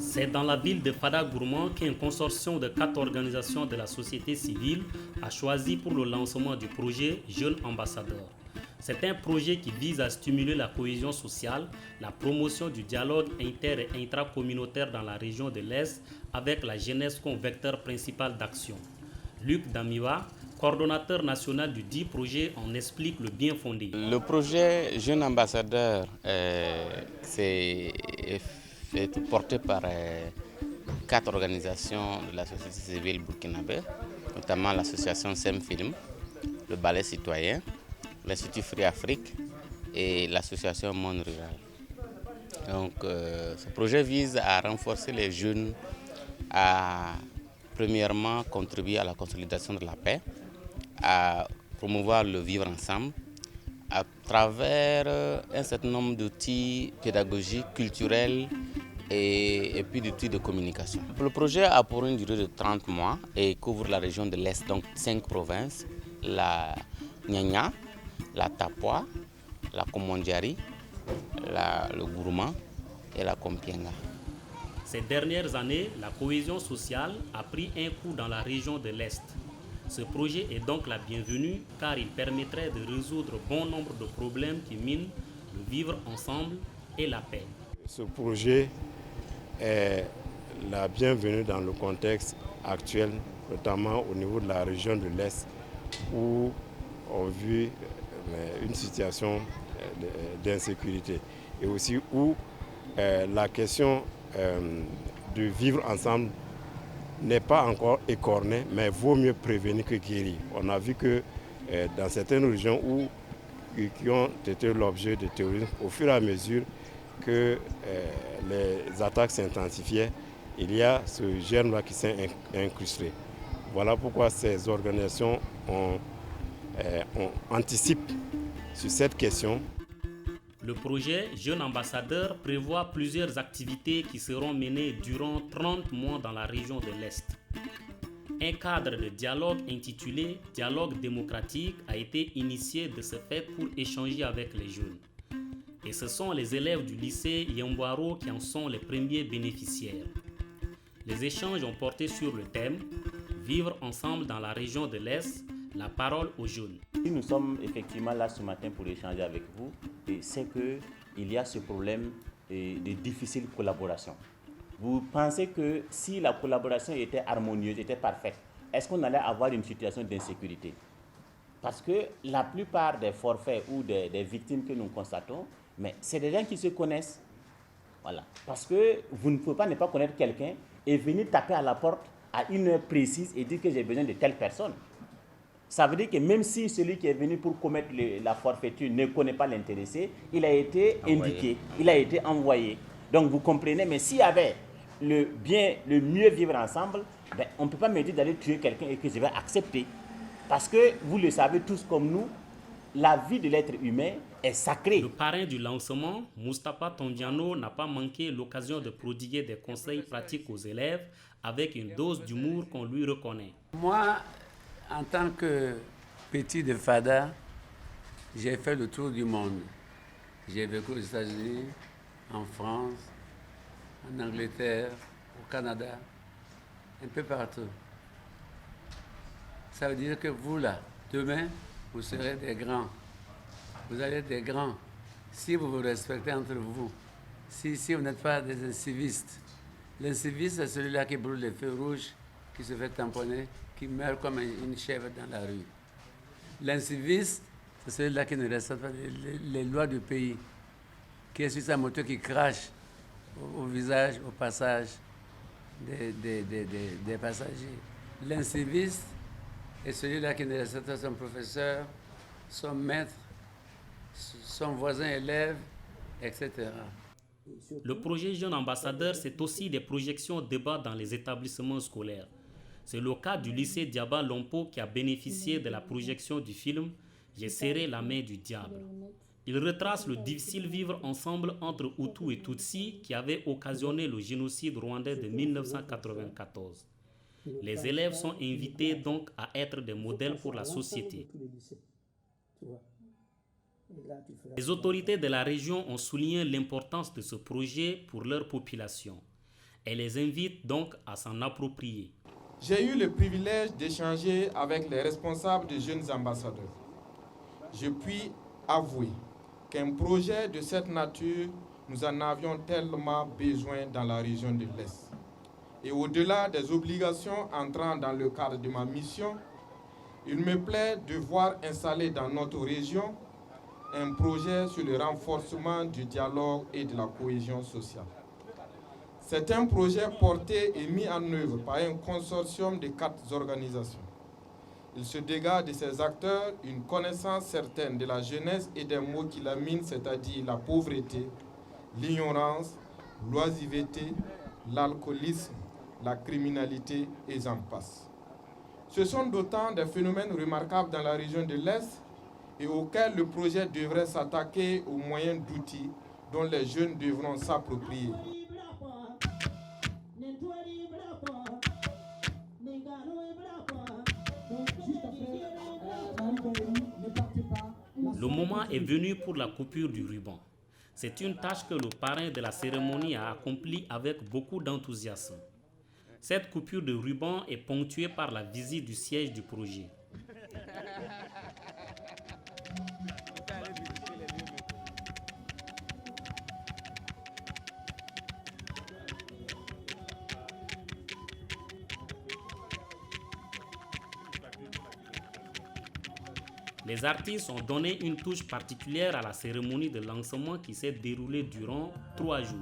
C'est dans la ville de Fada Gourmand qu'un consortium de 4 organisations de la société civile a choisi pour le lancement du projet Jeunes Ambassadeurs. C'est un projet qui vise à stimuler la cohésion sociale, la promotion du dialogue inter- et intracommunautaire dans la région de l'Est avec la jeunesse comme vecteur principal d'action. Luc Damiwa, coordonnateur national du dit projet, en explique le bien fondé. Le projet Jeunes Ambassadeurs est porté par 4 organisations de la société civile burkinabé, notamment l'association SEMFILM, le Ballet Citoyen, l'Institut Free Afrique et l'association Monde Rural. Donc, ce projet vise à renforcer les jeunes, à premièrement contribuer à la consolidation de la paix, à promouvoir le vivre ensemble à travers un certain nombre d'outils pédagogiques, culturels et puis d'outils de communication. Le projet a pour une durée de 30 mois et couvre la région de l'Est, donc 5 provinces, la Nyanya, la Tapua, la Komondjari, le Gourmand et la Kompienga. Ces dernières années, la cohésion sociale a pris un coup dans la région de l'Est. Ce projet est donc la bienvenue car il permettrait de résoudre bon nombre de problèmes qui minent le vivre ensemble et la paix. Ce projet est la bienvenue dans le contexte actuel, notamment au niveau de la région de l'Est, où on vit une situation d'insécurité et aussi où la question de vivre ensemble n'est pas encore écornée, mais vaut mieux prévenir que guérir. On a vu que dans certaines régions qui ont été l'objet de terrorisme, au fur et à mesure que les attaques s'intensifiaient, il y a ce germe-là qui s'est incrusté. Voilà pourquoi ces organisations anticipent sur cette question. Le projet Jeunes Ambassadeurs prévoit plusieurs activités qui seront menées durant 30 mois dans la région de l'Est. Un cadre de dialogue intitulé Dialogue démocratique a été initié de ce fait pour échanger avec les jeunes. Et ce sont les élèves du lycée Yambouaro qui en sont les premiers bénéficiaires. Les échanges ont porté sur le thème Vivre ensemble dans la région de l'Est, la parole aux jeunes. Nous sommes effectivement là ce matin pour échanger avec vous, et c'est qu'il y a ce problème de difficile collaboration. Vous pensez que si la collaboration était harmonieuse, était parfaite, est-ce qu'on allait avoir une situation d'insécurité? Parce que la plupart des forfaits ou des victimes que nous constatons, mais c'est des gens qui se connaissent. Voilà. Parce que vous ne pouvez pas ne pas connaître quelqu'un et venir taper à la porte à une heure précise et dire que j'ai besoin de telle personne. Ça veut dire que même si celui qui est venu pour commettre la forfaiture ne connaît pas l'intéressé, il a été indiqué, il a été envoyé. Donc vous comprenez, mais s'il y avait le mieux vivre ensemble, ben, on ne peut pas me dire d'aller tuer quelqu'un et que je vais accepter. Parce que vous le savez tous comme nous, la vie de l'être humain est sacrée. Le parrain du lancement, Moustapha Tondiano, n'a pas manqué l'occasion de prodiguer des conseils pratiques aux élèves avec une dose d'humour qu'on lui reconnaît. Moi, en tant que petit de Fada, j'ai fait le tour du monde. J'ai vécu aux États-Unis, en France, en Angleterre, au Canada, un peu partout. Ça veut dire que vous, là, demain, vous serez des grands. Vous allez être des grands. Si vous vous respectez entre vous, si vous n'êtes pas des incivistes. L'inciviste, c'est celui-là qui brûle les feux rouges, qui se fait tamponner, qui meurt comme une chèvre dans la rue. L'inciviste, c'est celui-là qui ne respecte pas les lois du pays, qui est sur sa moto, qui crache au visage, au passage des passagers. L'inciviste est celui-là qui ne respecte pas son professeur, son maître, son voisin élève, etc. Le projet Jeunes Ambassadeurs, c'est aussi des projections débats dans les établissements scolaires. C'est le cas du lycée Diaba Lompo qui a bénéficié de la projection du film J'ai serré la main du diable. Il retrace le difficile vivre ensemble entre Hutus et Tutsis qui avait occasionné le génocide rwandais de 1994. Les élèves sont invités donc à être des modèles pour la société. Les autorités de la région ont souligné l'importance de ce projet pour leur population. Elle les invite donc à s'en approprier. J'ai eu le privilège d'échanger avec les responsables des jeunes ambassadeurs. Je puis avouer qu'un projet de cette nature, nous en avions tellement besoin dans la région de l'Est. Et au-delà des obligations entrant dans le cadre de ma mission, il me plaît de voir installer dans notre région un projet sur le renforcement du dialogue et de la cohésion sociale. C'est un projet porté et mis en œuvre par un consortium de 4 organisations. Il se dégage de ces acteurs une connaissance certaine de la jeunesse et des maux qui la minent, c'est-à-dire la pauvreté, l'ignorance, l'oisiveté, l'alcoolisme, la criminalité et j'en passe. Ce sont d'autant de phénomènes remarquables dans la région de l'Est et auxquels le projet devrait s'attaquer aux moyens d'outils dont les jeunes devront s'approprier. Le moment est venu pour la coupure du ruban. C'est une tâche que le parrain de la cérémonie a accomplie avec beaucoup d'enthousiasme. Cette coupure de ruban est ponctuée par la visite du siège du projet. Les artistes ont donné une touche particulière à la cérémonie de lancement qui s'est déroulée durant 3 jours.